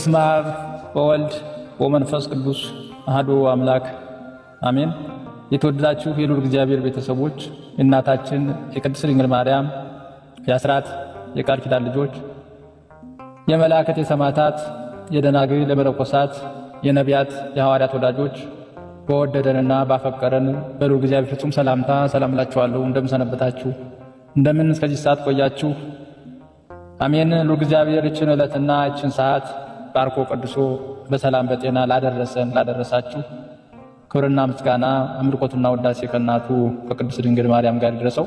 በስመ አብ ወወልድ ወመንፈስ ቅዱስ አሐዱ አምላክ አሜን። የተወደዳችሁ የልዑል እግዚአብሔር ቤተሰቦች፣ እናታችን የቅድስት ድንግል ማርያም የአስራት የቃል ኪዳን ልጆች፣ የመላእክት የሰማዕታት የደናግል የመነኮሳት የነቢያት የሐዋርያት ወዳጆች በወደደንና ባፈቀረን በልዑል እግዚአብሔር ፍጹም ሰላምታ ሰላም እላችኋለሁ። እንደምን ሰነበታችሁ? እንደምን እስከዚህ ሰዓት ቆያችሁ? አሜን። ልዑል እግዚአብሔር ይህችን ዕለትና ይህችን ሰዓት ባርኮ ቀድሶ በሰላም በጤና ላደረሳችሁ ክብርና ምስጋና አምልኮትና ውዳሴ ከእናቱ ከቅድስት ድንግል ማርያም ጋር ይድረሰው።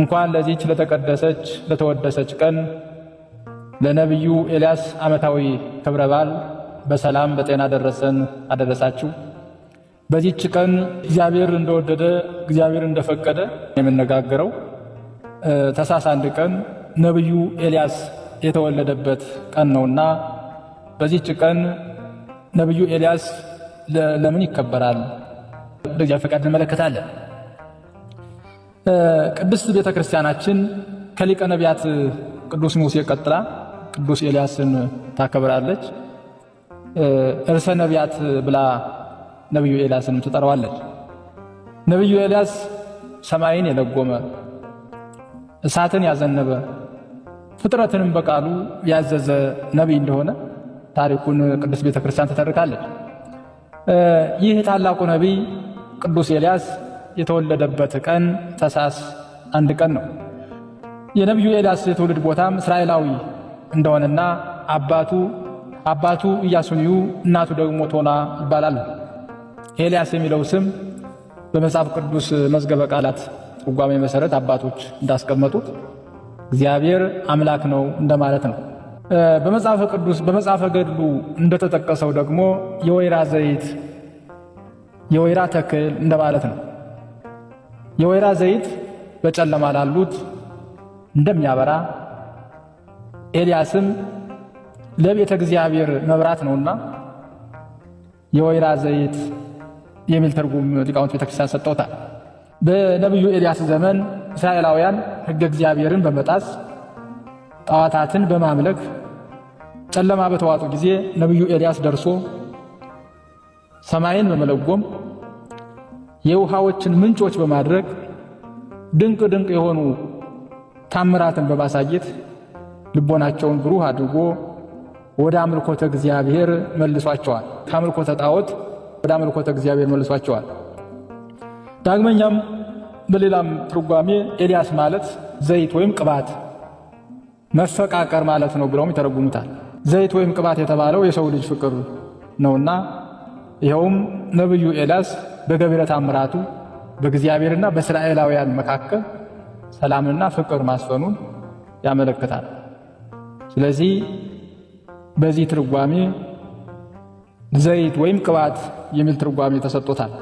እንኳን ለዚህች ለተቀደሰች ለተወደሰች ቀን ለነቢዩ ኤልያስ ዓመታዊ ክብረ በዓል በሰላም በጤና አደረሳችሁ። በዚህች ቀን እግዚአብሔር እንደወደደ እግዚአብሔር እንደፈቀደ የምነጋገረው ታኅሳስ 1 ቀን ነቢዩ ኤልያስ የተወለደበት ቀን ነውና በዚህች ቀን ነቢዩ ኤልያስ ለምን ይከበራል? በእግዚአብሔር ፈቃድ እንመለከታለን። ቅድስት ቤተ ክርስቲያናችን ከሊቀ ነቢያት ቅዱስ ሙሴ ቀጥላ ቅዱስ ኤልያስን ታከብራለች። ርዕሰ ነቢያት ብላ ነቢዩ ኤልያስንም ትጠራዋለች። ነቢዩ ኤልያስ ሰማይን የለጎመ እሳትን ያዘነበ ፍጥረትንም በቃሉ ያዘዘ ነቢይ እንደሆነ ታሪኩን ቅድስት ቤተ ክርስቲያን ትተርካለች። ይህ ታላቁ ነቢይ ቅዱስ ኤልያስ የተወለደበት ቀን ታኅሳስ 1 ቀን ነው። የነቢዩ ኤልያስ የትውልድ ቦታም እስራኤላዊ እንደሆነና አባቱ ኢያሱንዩ እናቱ ደግሞ ቶላ ይባላል። ኤልያስ የሚለው ስም በመጽሐፍ ቅዱስ መዝገበ ቃላት ትርጓሜ መሰረት አባቶች እንዳስቀመጡት እግዚአብሔር አምላክ ነው እንደማለት ነው። በመጽሐፈ ቅዱስ በመጽሐፈ ገድሉ እንደተጠቀሰው ደግሞ የወይራ ዘይት የወይራ ተክል እንደማለት ነው። የወይራ ዘይት በጨለማ ላሉት እንደሚያበራ ኤልያስም ለቤተ እግዚአብሔር መብራት ነውና የወይራ ዘይት የሚል ትርጉም ሊቃውንት ቤተክርስቲያን ሰጥተውታል። በነቢዩ ኤልያስ ዘመን እስራኤላውያን ሕገ እግዚአብሔርን በመጣስ ጣዖታትን በማምለክ ጨለማ በተዋጡ ጊዜ ነቢዩ ኤልያስ ደርሶ ሰማይን በመለጎም የውሃዎችን ምንጮች በማድረግ ድንቅ የሆኑ ታምራትን በማሳየት ልቦናቸውን ብሩህ አድርጎ ወደ አምልኮተ እግዚአብሔር መልሷቸዋል። ከአምልኮተ ጣዖት ወደ አምልኮተ እግዚአብሔር መልሷቸዋል። ዳግመኛም በሌላም ትርጓሜ ኤልያስ ማለት ዘይት ወይም ቅባት መፈቃቀር ማለት ነው ብለውም ይተረጉሙታል። ዘይት ወይም ቅባት የተባለው የሰው ልጅ ፍቅር ነውና ይኸውም ነቢዩ ኤልያስ በገቢረ ተአምራቱ በእግዚአብሔርና በእስራኤላውያን መካከል ሰላምና ፍቅር ማስፈኑን ያመለክታል። ስለዚህ በዚህ ትርጓሜ ዘይት ወይም ቅባት የሚል ትርጓሜ ተሰጥቶታል።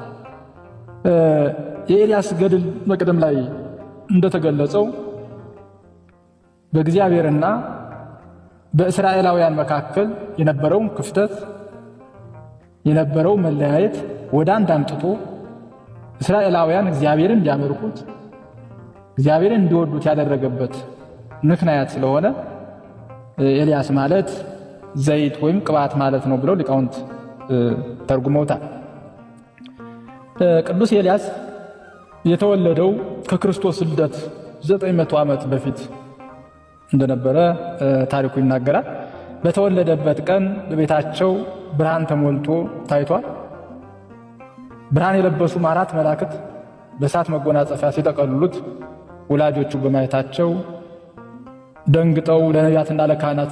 የኤልያስ ገድል መቅደም ላይ እንደተገለጸው በእግዚአብሔርና በእስራኤላውያን መካከል የነበረው ክፍተት የነበረው መለያየት ወደ አንድ አምጥቶ እስራኤላውያን እግዚአብሔርን እንዲያመልኩት እግዚአብሔርን እንዲወዱት ያደረገበት ምክንያት ስለሆነ ኤልያስ ማለት ዘይት ወይም ቅባት ማለት ነው ብለው ሊቃውንት ተርጉመውታል። ቅዱስ ኤልያስ የተወለደው ከክርስቶስ ልደት 900 ዓመት በፊት እንደነበረ ታሪኩ ይናገራል። በተወለደበት ቀን በቤታቸው ብርሃን ተሞልቶ ታይቷል። ብርሃን የለበሱ 4 መላእክት በእሳት መጎናጸፊያ ሲጠቀልሉት ወላጆቹ በማየታቸው ደንግጠው ለነቢያትና ለካህናት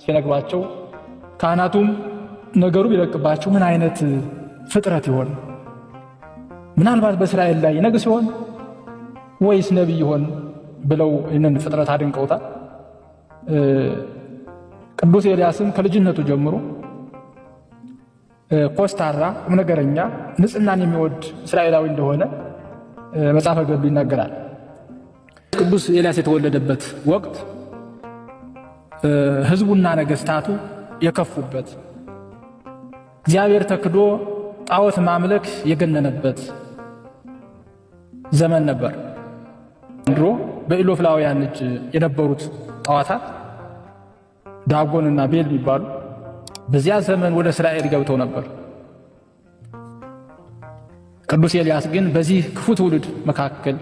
ሲነግሯቸው ካህናቱም ነገሩ ቢለቅባቸው ምን አይነት ፍጥረት ይሆን? ምናልባት በእስራኤል ላይ ይነግስ ይሆን ወይስ ነቢይ ይሆን ብለው ይህንን ፍጥረት አድንቀውታል። ቅዱስ ኤልያስም ከልጅነቱ ጀምሮ ኮስታራ፣ ቁምነገረኛ፣ ንጽሕናን የሚወድ እስራኤላዊ እንደሆነ መጽሐፈ ገድሉ ይናገራል። ቅዱስ ኤልያስ የተወለደበት ወቅት ሕዝቡና ነገሥታቱ የከፉበት እግዚአብሔር ተክዶ ጣዖት ማምለክ የገነነበት ዘመን ነበር። ድሮ በኢሎፍላውያን እጅ የነበሩት ጣዖታት ዳጎንና ቤል የሚባሉ በዚያ ዘመን ወደ እስራኤል ገብተው ነበር። ቅዱስ ኤልያስ ግን በዚህ ክፉ ትውልድ መካከል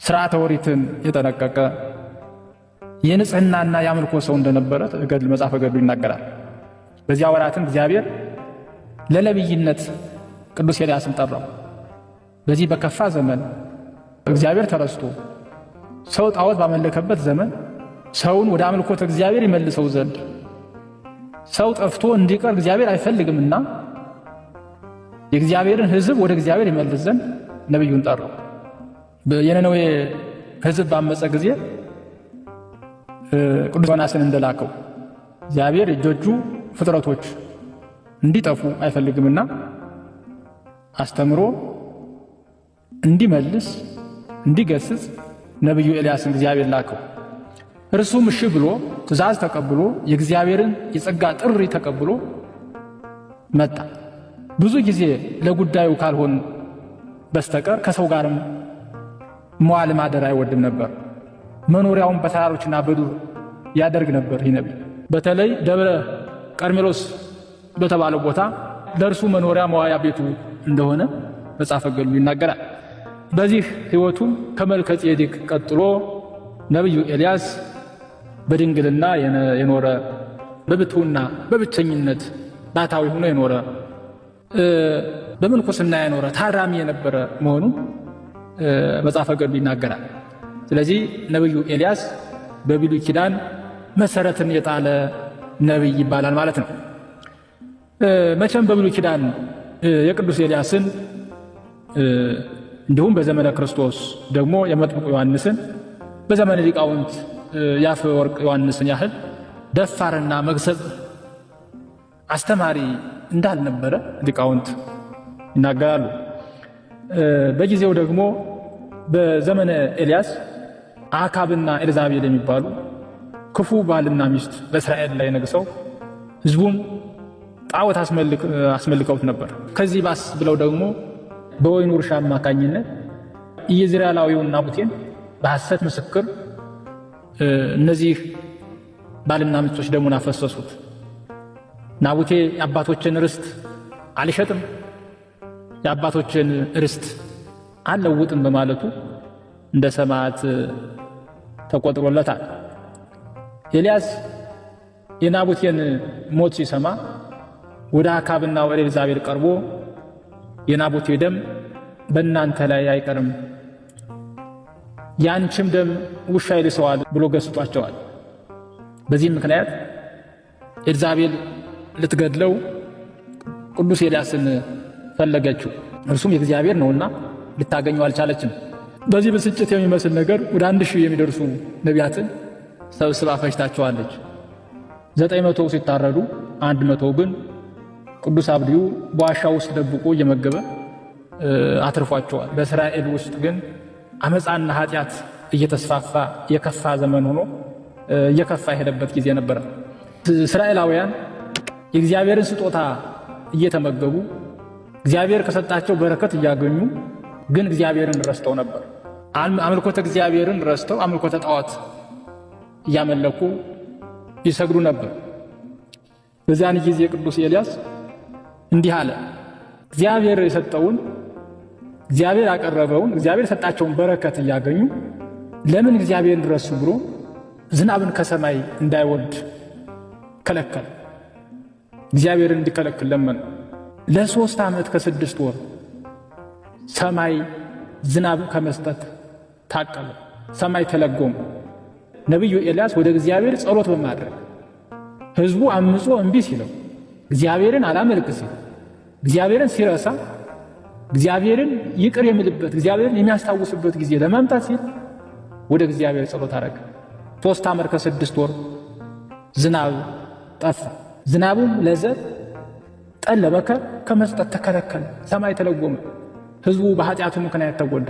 ሥርዓተ ኦሪትን የጠነቀቀ የንጽህናና የአምልኮ ሰው እንደነበረ መጽሐፈ ገድሉ ይናገራል። በዚያ ወራትም እግዚአብሔር ለነቢይነት ቅዱስ ኤልያስን ጠራው። በዚህ በከፋ ዘመን እግዚአብሔር ተረስቶ ሰው ጣዖት ባመለከበት ዘመን ሰውን ወደ አምልኮተ እግዚአብሔር ይመልሰው ዘንድ ሰው ጠፍቶ እንዲቀር እግዚአብሔር አይፈልግምና የእግዚአብሔርን ሕዝብ ወደ እግዚአብሔር ይመልስ ዘንድ ነቢዩን ጠራው። የነነዌ ሕዝብ ባመፀ ጊዜ ቅዱስ ዮናስን እንደላከው እግዚአብሔር እጆቹ ፍጥረቶች እንዲጠፉ አይፈልግምና አስተምሮ እንዲመልስ እንዲገስጽ ነቢዩ ኤልያስን እግዚአብሔር ላከው። እርሱም እሺ ብሎ ትእዛዝ ተቀብሎ የእግዚአብሔርን የጸጋ ጥሪ ተቀብሎ መጣ። ብዙ ጊዜ ለጉዳዩ ካልሆን በስተቀር ከሰው ጋርም መዋል ማደር አይወድም ነበር። መኖሪያውን በተራሮችና በዱር ያደርግ ነበር። ይህ ነቢይ በተለይ ደብረ ቀርሜሎስ በተባለው ቦታ ለእርሱ መኖሪያ መዋያ ቤቱ እንደሆነ መጽሐፈ ገድሉ ይናገራል። በዚህ ሕይወቱም ከመልከ ጼዴቅ ቀጥሎ ነቢዩ ኤልያስ በድንግልና የኖረ በብሕትውና በብቸኝነት ባሕታዊ ሆኖ የኖረ በምንኩስና የኖረ ታራሚ የነበረ መሆኑ መጽሐፈ ገድሉ ይናገራል። ስለዚህ ነቢዩ ኤልያስ በብሉይ ኪዳን መሰረትን የጣለ ነቢይ ይባላል ማለት ነው። መቼም በብሉይ ኪዳን የቅዱስ ኤልያስን እንዲሁም በዘመነ ክርስቶስ ደግሞ የመጥምቁ ዮሐንስን በዘመነ ሊቃውንት የአፈወርቅ ዮሐንስን ያህል ደፋርና መግሰጽ አስተማሪ እንዳልነበረ ሊቃውንት ይናገራሉ። በጊዜው ደግሞ በዘመነ ኤልያስ አካብና ኤልዛቤል የሚባሉ ክፉ ባልና ሚስት በእስራኤል ላይ ነግሰው ሕዝቡም ጣዖት አስመልከውት ነበር። ከዚህ ባስ ብለው ደግሞ በወይኑ እርሻ አማካኝነት ኢየዝራኤላዊውን ናቡቴን በሐሰት ምስክር እነዚህ ባልና ሚስቶች ደሙን አፈሰሱት። ናቡቴ የአባቶችን ርስት አልሸጥም፣ የአባቶችን ርስት አልለውጥም በማለቱ እንደ ሰማዕት ተቆጥሮለታል። ኤልያስ የናቡቴን ሞት ሲሰማ ወደ አካብና ወደ ኤልዛቤል ቀርቦ የናቡቴ ደም በእናንተ ላይ አይቀርም፣ ያንቺም ደም ውሻ ይልሰዋል ብሎ ገስጧቸዋል። በዚህም ምክንያት ኤልዛቤል ልትገድለው ቅዱስ ኤልያስን ፈለገችው። እርሱም የእግዚአብሔር ነውና ልታገኘው አልቻለችም። በዚህ ብስጭት የሚመስል ነገር ወደ 1000 የሚደርሱ ነቢያትን ሰብስባ ፈጅታቸዋለች። 900 ሲታረዱ 100 ግን ቅዱስ አብድዩ በዋሻ ውስጥ ደብቆ እየመገበ አትርፏቸዋል። በእስራኤል ውስጥ ግን አመፃና ኃጢአት እየተስፋፋ የከፋ ዘመን ሆኖ እየከፋ የሄደበት ጊዜ ነበረ። እስራኤላውያን የእግዚአብሔርን ስጦታ እየተመገቡ እግዚአብሔር ከሰጣቸው በረከት እያገኙ ግን እግዚአብሔርን ረስተው ነበር። አምልኮተ እግዚአብሔርን ረስተው አምልኮተ ጣዖት እያመለኩ ይሰግዱ ነበር። በዚያን ጊዜ ቅዱስ ኤልያስ እንዲህ አለ። እግዚአብሔር የሰጠውን እግዚአብሔር ያቀረበውን እግዚአብሔር የሰጣቸውን በረከት እያገኙ ለምን እግዚአብሔርን ረሱ ብሎ ዝናብን ከሰማይ እንዳይወርድ ከለከለ። እግዚአብሔርን እንዲከለክል ለመነ። ለ3 ዓመት ከ6 ወር ሰማይ ዝናብ ከመስጠት ታቀለ። ሰማይ ተለጎመ። ነቢዩ ኤልያስ ወደ እግዚአብሔር ጸሎት በማድረግ ሕዝቡ አምጾ እምቢ ሲለው እግዚአብሔርን አላመልክ ሲል እግዚአብሔርን ሲረሳ እግዚአብሔርን ይቅር የሚልበት እግዚአብሔርን የሚያስታውስበት ጊዜ ለማምጣት ሲል ወደ እግዚአብሔር ጸሎት አደረገ። 3 ዓመት ከ6 ወር ዝናብ ጠፋ። ዝናቡም ለዘር ጠል ለመከር ከመስጠት ተከለከለ። ሰማይ ተለጎመ። ሕዝቡ በኃጢአቱ ምክንያት ተጎዳ።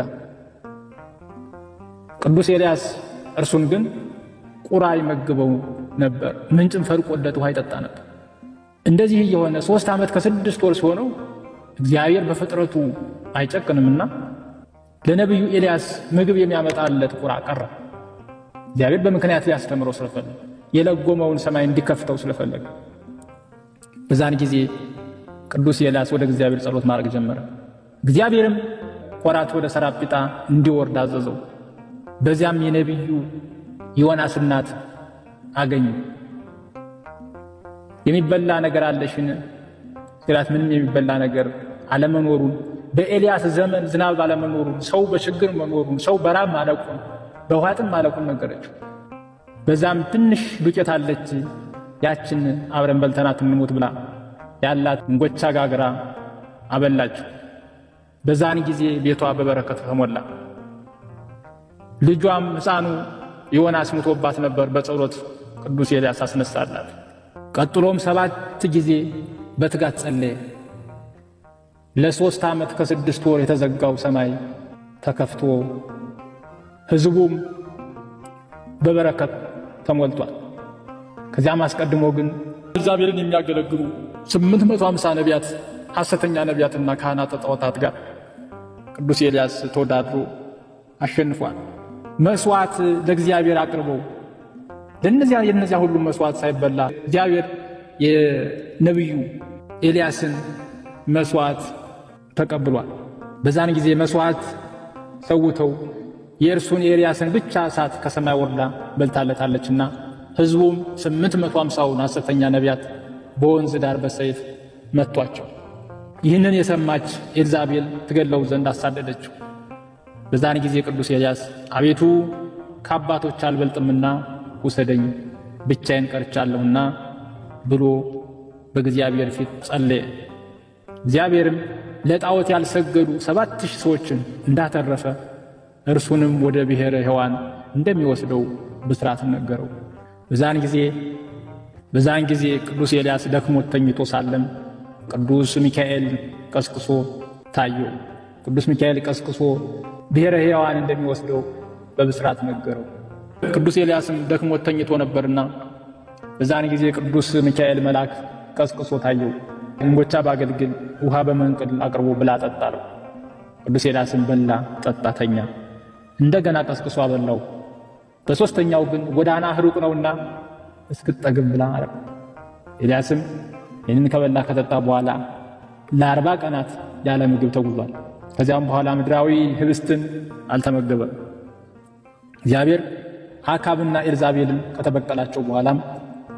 ቅዱስ ኤልያስ እርሱን ግን ቁራ ይመግበው ነበር፣ ምንጭም ፈልቆለት ውሃ ይጠጣ ነበር። እንደዚህ እየሆነ 3 ዓመት ከ6 ወር ሲሆነው እግዚአብሔር በፍጥረቱ አይጨክንምና ለነቢዩ ኤልያስ ምግብ የሚያመጣለት ቁራ ቀረ። እግዚአብሔር በምክንያት ሊያስተምረው ስለፈለገ የለጎመውን ሰማይ እንዲከፍተው ስለፈለገ በዛን ጊዜ ቅዱስ ኤልያስ ወደ እግዚአብሔር ጸሎት ማድረግ ጀመረ። እግዚአብሔርም ቆራት ወደ ሰራጵታ እንዲወርድ አዘዘው። በዚያም የነቢዩ ዮናስ እናት አገኙ። የሚበላ ነገር አለሽን ሲላት ምንም የሚበላ ነገር አለመኖሩን፣ በኤልያስ ዘመን ዝናብ አለመኖሩን፣ ሰው በችግር መኖሩን፣ ሰው በራብ ማለቁን፣ በውሃጥም ማለቁን ነገረችው። በዛም ትንሽ ዱቄት አለች፣ ያችን አብረን በልተናት እንሞት ብላ ያላት እንጎቻ ጋግራ አበላችው። በዛን ጊዜ ቤቷ በበረከት ተሞላ። ልጇም ሕፃኑ ዮናስ ሙቶባት ነበር። በጸሎት ቅዱስ ኤልያስ አስነሳላት። ቀጥሎም 7 ጊዜ በትጋት ጸለየ። ለ3 ዓመት ከ6 ወር የተዘጋው ሰማይ ተከፍቶ ሕዝቡም በበረከት ተሞልቷል። ከዚያም አስቀድሞ ግን እግዚአብሔርን የሚያገለግሉ 850 ነቢያት፣ ሐሰተኛ ነቢያትና ካህናተ ጣዖታት ጋር ቅዱስ ኤልያስ ተወዳድሮ አሸንፏል። መስዋዕት ለእግዚአብሔር አቅርበው የነዚያ ሁሉ መስዋዕት ሳይበላ እግዚአብሔር የነቢዩ ኤልያስን መስዋዕት ተቀብሏል። በዛን ጊዜ መስዋዕት ሰውተው የእርሱን የኤልያስን ብቻ እሳት ከሰማይ ወርዳ በልታለታለችና ሕዝቡም 850ውን ሐሰተኛ ነቢያት በወንዝ ዳር በሰይፍ መቷቸው። ይህንን የሰማች ኤልዛቤል ትገለው ዘንድ አሳደደችው። በዛን ጊዜ ቅዱስ ኤልያስ አቤቱ ከአባቶች አልበልጥምና ውሰደኝ፣ ብቻዬን ቀርቻለሁና ብሎ በእግዚአብሔር ፊት ጸለየ። እግዚአብሔርም ለጣዖት ያልሰገዱ 7000 ሰዎችን እንዳተረፈ እርሱንም ወደ ብሔረ ሕያዋን እንደሚወስደው ብስራት ነገረው። በዛን ጊዜ ቅዱስ ኤልያስ ደክሞት ተኝቶ ሳለም ቅዱስ ሚካኤል ቀስቅሶ ታየው። ቅዱስ ሚካኤል ቀስቅሶ ብሔረ ሕያዋን እንደሚወስደው በብስራት ነገረው። ቅዱስ ኤልያስም ደክሞት ተኝቶ ነበርና በዛን ጊዜ ቅዱስ ሚካኤል መልአክ ቀስቅሶ ታየው። እንጎቻ ባገልግል ውሃ በመንቅል አቅርቦ ብላ ጠጣ አለው። ቅዱስ ኤልያስም በላ ጠጣ፣ ተኛ። እንደገና ቀስቅሶ አበላው። በሦስተኛው ግን ጎዳና ሩቅ ነውና እስክትጠግብ ብላ አለው። ኤልያስም ይህንን ከበላ ከጠጣ በኋላ ለ40 ቀናት ያለ ምግብ ተጉዟል። ከዚያም በኋላ ምድራዊ ህብስትን አልተመገበም። እግዚአብሔር አካብና ኤልዛቤልን ከተበቀላቸው በኋላም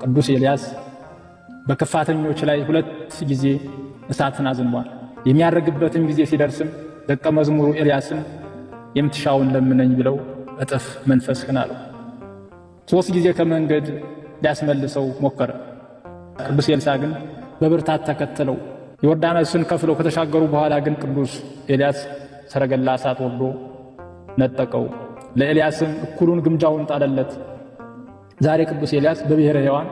ቅዱስ ኤልያስ በክፋተኞች ላይ 2 ጊዜ እሳትን አዝንቧል። የሚያርግበትም ጊዜ ሲደርስም ደቀ መዝሙሩ ኤልያስን የምትሻውን ለምነኝ ብለው እጥፍ መንፈስህን አለው። 3 ጊዜ ከመንገድ ሊያስመልሰው ሞከረ። ቅዱስ ኤልሳዕ ግን በብርታት ተከተለው። ዮርዳኖስን ከፍለው ከተሻገሩ በኋላ ግን ቅዱስ ኤልያስ ሰረገላ እሳት ወርዶ ነጠቀው። ለኤልያስም እኩሉን ግምጃውን ጣለለት። ዛሬ ቅዱስ ኤልያስ በብሔረ ሕያዋን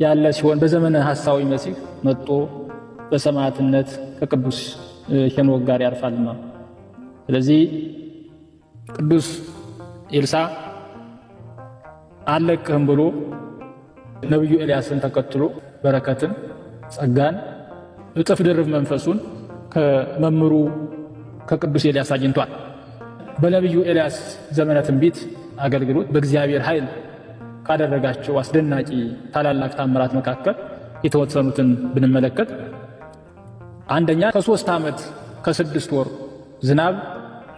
ያለ ሲሆን በዘመነ ሐሳዊ መሲህ መጥቶ በሰማዕትነት ከቅዱስ ሄኖክ ጋር ያርፋልና። ስለዚህ ቅዱስ ኤልሳዕ አለቅህም ብሎ ነብዩ ኤልያስን ተከትሎ በረከትን፣ ጸጋን፣ እጥፍ ድርብ መንፈሱን ከመምሩ ከቅዱስ ኤልያስ አግኝቷል። በነብዩ ኤልያስ ዘመነ ትንቢት አገልግሎት በእግዚአብሔር ኃይል ካደረጋቸው አስደናቂ ታላላቅ ታምራት መካከል የተወሰኑትን ብንመለከት፣ አንደኛ ከ3 ዓመት ከ6 ወር ዝናብ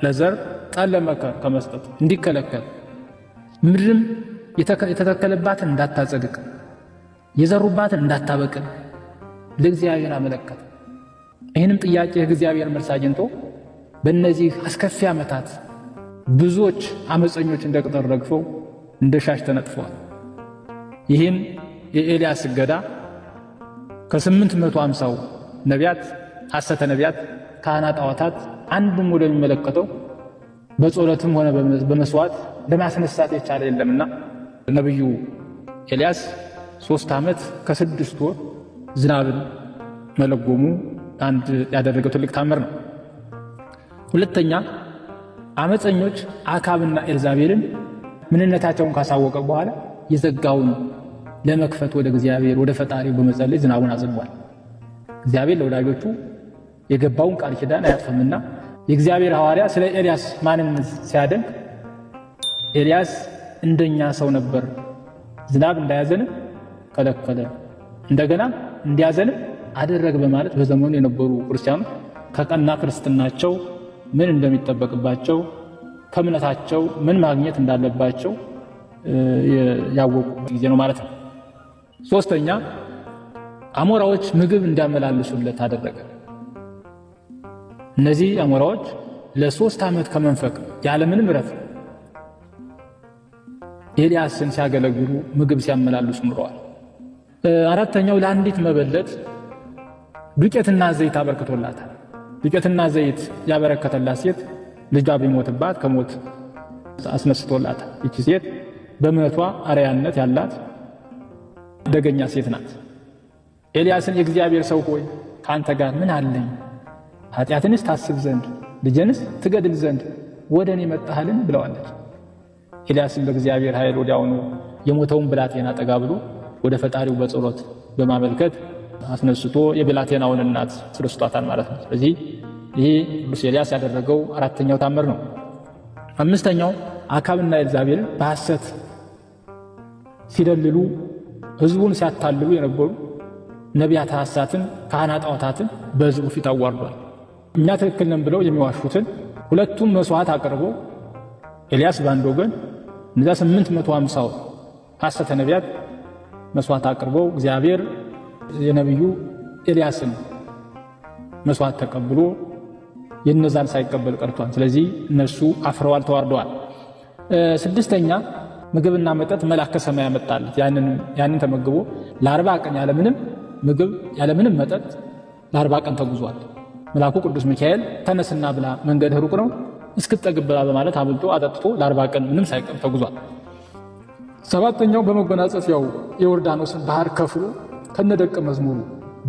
ለዘር ጠል ለመከር ከመስጠት እንዲከለከል፣ ምድርም የተተከለባትን እንዳታጸድቅ፣ የዘሩባትን እንዳታበቅል ለእግዚአብሔር አመለከተ። ይህንም ጥያቄ እግዚአብሔር መልስ አግኝቶ በእነዚህ አስከፊ ዓመታት ብዙዎች አመፀኞች እንደ ቅጠል ረግፈው እንደ ሻሽ ተነጥፈዋል። ይህም የኤልያስ እገዳ ከ850 ነቢያት፣ ሐሰተ ነቢያት፣ ካህናተ ጣዖታት አንዱም ወደሚመለከተው በጸሎትም ሆነ በመስዋዕት ለማስነሳት የቻለ የለምና ነብዩ ኤልያስ 3 ዓመት ከ6 ወር ዝናብን መለጎሙ አንድ ያደረገው ትልቅ ታምር ነው። ሁለተኛ አመፀኞች አካብና ኤልዛቤልን ምንነታቸውን ካሳወቀ በኋላ የዘጋውን ለመክፈት ወደ እግዚአብሔር ወደ ፈጣሪው በመጸለይ ዝናቡን አዘንቧል። እግዚአብሔር ለወዳጆቹ የገባውን ቃል ኪዳን አያጥፍምና የእግዚአብሔር ሐዋርያ ስለ ኤልያስ ማንነት ሲያደንቅ ኤልያስ እንደኛ ሰው ነበር፣ ዝናብ እንዳያዘንም ከለከለ፣ እንደገና እንዲያዘንም አደረገ በማለት በዘመኑ የነበሩ ክርስቲያኖች ከቀና ክርስትናቸው ምን እንደሚጠበቅባቸው ከእምነታቸው ምን ማግኘት እንዳለባቸው ያወቁበት ጊዜ ነው ማለት ነው። ሶስተኛ አሞራዎች ምግብ እንዲያመላልሱለት አደረገ። እነዚህ አሞራዎች ለ3 ዓመት ከመንፈቅ ያለምንም ረፍት ኤልያስን ሲያገለግሉ ምግብ ሲያመላልሱ ኑረዋል። አራተኛው ለአንዲት መበለት ዱቄትና ዘይት አበርክቶላታል። ዱቄትና ዘይት ያበረከተላት ሴት ልጇ ቢሞትባት ከሞት አስነስቶላታል። ይቺ ሴት በእምነቷ አርያነት ያላት ደገኛ ሴት ናት። ኤልያስን የእግዚአብሔር ሰው ሆይ ከአንተ ጋር ምን አለኝ? ኃጢአትንስ ታስብ ዘንድ ልጄንስ ትገድል ዘንድ ወደ እኔ መጣህልን? ብለዋለች። ኤልያስን በእግዚአብሔር ኃይል ወዲያውኑ የሞተውን ብላቴና ጠጋ ብሎ ወደ ፈጣሪው በጸሎት በማመልከት አስነስቶ የብላቴናውን እናት አስነስቷታል ማለት ነው። ስለዚህ ይሄ ቅዱስ ኤልያስ ያደረገው አራተኛው ታምር ነው። አምስተኛው አካብና ኤልዛቤልን በሐሰት ሲደልሉ ሕዝቡን ሲያታልሉ የነበሩ ነቢያት ሐሰትን ካህናት ጣዖታትን በሕዝቡ ፊት አዋርዷል። እኛ ትክክል ነን ብለው የሚዋሹትን ሁለቱም መስዋዕት አቅርበው ኤልያስ በአንድ ወገን እነዚያ 850 ሐሰተ ነቢያት መስዋዕት አቅርበው እግዚአብሔር የነቢዩ ኤልያስን መስዋዕት ተቀብሎ የነዛን ሳይቀበል ቀርቷል። ስለዚህ እነሱ አፍረዋል፣ ተዋርደዋል። ስድስተኛ ምግብና መጠጥ መልአክ ከሰማይ ያመጣለት ያንን ተመግቦ ለ40 ቀን ያለምንም ምግብ ያለምንም መጠጥ ለ40 ቀን ተጉዟል። መልአኩ ቅዱስ ሚካኤል ተነስና ብላ መንገድ ሩቅ ነው እስክትጠግብ ብላ በማለት አብልቶ አጠጥቶ ለ40 ቀን ምንም ሳይቀር ተጉዟል። ሰባተኛው በመጎናጸፊያው የዮርዳኖስን ባህር ከፍሎ ከነደቀ መዝሙሩ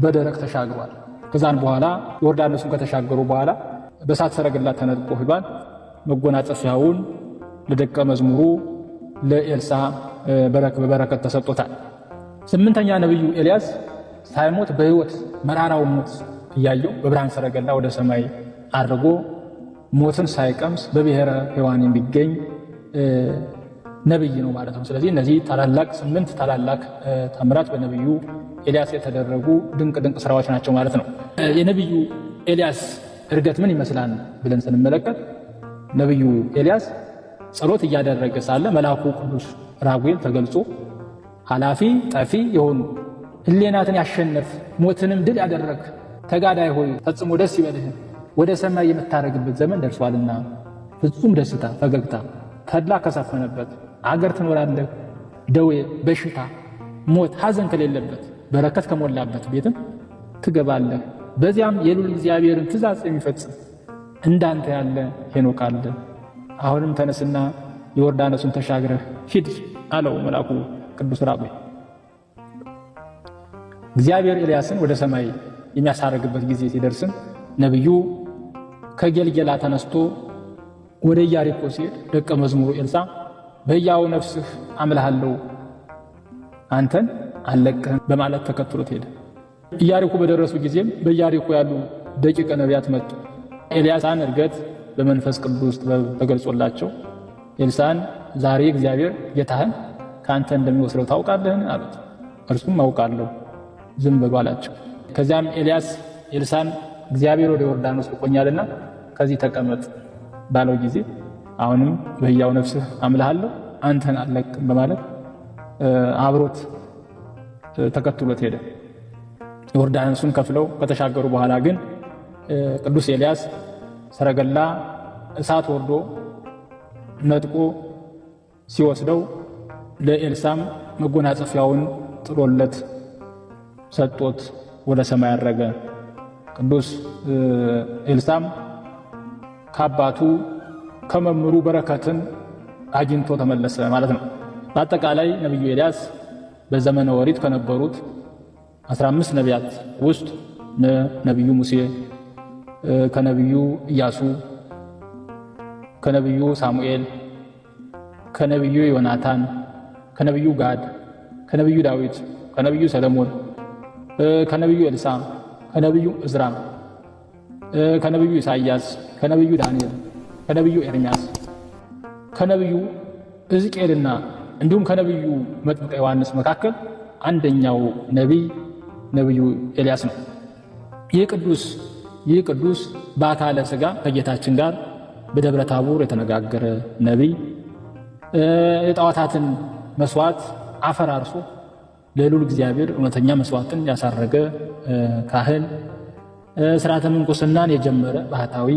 በደረቅ ተሻግሯል። ከዛን በኋላ ዮርዳኖስን ከተሻገሩ በኋላ በእሳት ሰረገላ ተነጥቆ ሄዷል። መጎናጸፊያውን ለደቀ መዝሙሩ ለኤልሳ በበረከት ተሰጥቶታል። ስምንተኛ ነብዩ ኤልያስ ሳይሞት በሕይወት መራራው ሞት እያየው በብርሃን ሰረገላ ወደ ሰማይ አድርጎ ሞትን ሳይቀምስ በብሔረ ሕያዋን የሚገኝ ነብይ ነው ማለት ነው። ስለዚህ እነዚህ ታላላቅ 8 ታላላቅ ታምራት በነብዩ ኤልያስ የተደረጉ ድንቅ ስራዎች ናቸው ማለት ነው። የነብዩ ኤልያስ እርገት ምን ይመስላል ብለን ስንመለከት ነብዩ ኤልያስ ጸሎት እያደረገ ሳለ መልአኩ ቅዱስ ራጉኤል ተገልጾ ኃላፊ ጠፊ የሆኑ ሕሊናትን ያሸነፍ ሞትንም ድል ያደረግ ተጋዳይ ሆይ ፈጽሞ ደስ ይበልህ፣ ወደ ሰማይ የምታረግበት ዘመን ደርሷልና ፍጹም ደስታ ፈገግታ ተድላ ከሰፈነበት አገር ትኖራለህ፣ ደዌ በሽታ ሞት ሐዘን ከሌለበት በረከት ከሞላበት ቤትም ትገባለህ። በዚያም የልዑል እግዚአብሔርን ትእዛዝ የሚፈጽም እንዳንተ ያለ ሄኖክ አለ። አሁንም ተነስና ዮርዳኖስን ተሻግረህ ሂድ አለው መልአኩ ቅዱስ ራጉኤል። እግዚአብሔር ኤልያስን ወደ ሰማይ የሚያሳርግበት ጊዜ ሲደርስም ነብዩ ከጌልጌላ ተነስቶ ወደ ኢያሪኮ ሲሄድ ደቀ መዝሙሩ ኤልሳ በሕያው ነፍስህ አምልሃለሁ አንተን አልለቅህም በማለት ተከትሎት ሄደ። ኢያሪኮ በደረሱ ጊዜም በኢያሪኮ ያሉ ደቂቀ ነቢያት መጡ። ኤልያስን እርገት በመንፈስ ቅዱስ ተገልጾላቸው ኤልሳን ዛሬ እግዚአብሔር ጌታህን ከአንተ እንደሚወስደው ታውቃለህን አሉት። እርሱም አውቃለሁ ዝም በሉ አላቸው። ከዚያም ኤልያስ ኤልሳን እግዚአብሔር ወደ ዮርዳኖስ ልኮኛልና ከዚህ ተቀመጥ ባለው ጊዜ አሁንም በሕያው ነፍስህ አምልሃለሁ አንተን አልለቅም በማለት አብሮት ተከትሎት ሄደ። ዮርዳኖስን ከፍለው ከተሻገሩ በኋላ ግን ቅዱስ ኤልያስ ሰረገላ እሳት ወርዶ ነጥቆ ሲወስደው ለኤልሳም መጎናጸፊያውን ጥሎለት ሰጥቶት ወደ ሰማይ አረገ። ቅዱስ ኤልሳም ከአባቱ ከመምህሩ በረከትን አግኝቶ ተመለሰ ማለት ነው። በአጠቃላይ ነብዩ ኤልያስ በዘመነ ኦሪት ከነበሩት 15 ነቢያት ውስጥ ነብዩ ሙሴ፣ ከነብዩ ኢያሱ፣ ከነብዩ ሳሙኤል፣ ከነብዩ ዮናታን፣ ከነብዩ ጋድ፣ ከነብዩ ዳዊት፣ ከነብዩ ሰለሞን፣ ከነብዩ ኤልሳ፣ ከነብዩ እዝራ፣ ከነብዩ ኢሳይያስ፣ ከነብዩ ዳንኤል፣ ከነብዩ ኤርምያስ፣ ከነብዩ ሕዝቅኤልና እንዲሁም ከነብዩ መጥምቀ ዮሐንስ መካከል አንደኛው ነብዩ ኤልያስ ነው። ይህ ቅዱስ በአካለ ሥጋ ከጌታችን ጋር በደብረ ታቦር የተነጋገረ ነቢይ፣ የጣዖታትን መስዋዕት አፈራርሶ ለልዑል እግዚአብሔር እውነተኛ መስዋዕትን ያሳረገ ካህን፣ ሥርዓተ ምንኩስናን የጀመረ ባህታዊ፣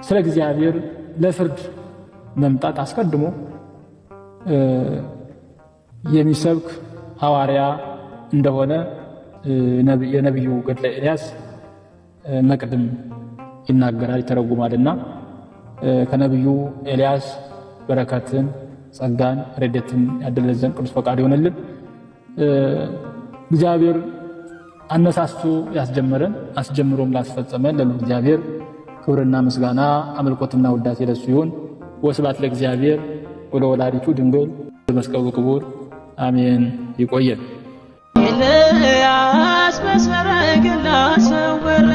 ስለ እግዚአብሔር ለፍርድ መምጣት አስቀድሞ የሚሰብክ ሐዋርያ እንደሆነ የነቢዩ ገድለ ኤልያስ መቅድም ይናገራል ይተረጉማልና ከነቢዩ ኤልያስ በረከትን ጸጋን ረድኤትን ያድለን ዘንድ ቅዱስ ፈቃድ ይሆንልን። እግዚአብሔር አነሳስቶ ያስጀመረን አስጀምሮም ላስፈጸመን ለልዑል እግዚአብሔር ክብርና ምስጋና አምልኮትና ውዳሴ ለሱ ይሁን። ወስብሐት ለእግዚአብሔር ወለወላዲቱ ድንግል በመስቀሉ ክቡር አሜን። ይቆየን። ኤልያስ በሰረገላ ሰወረ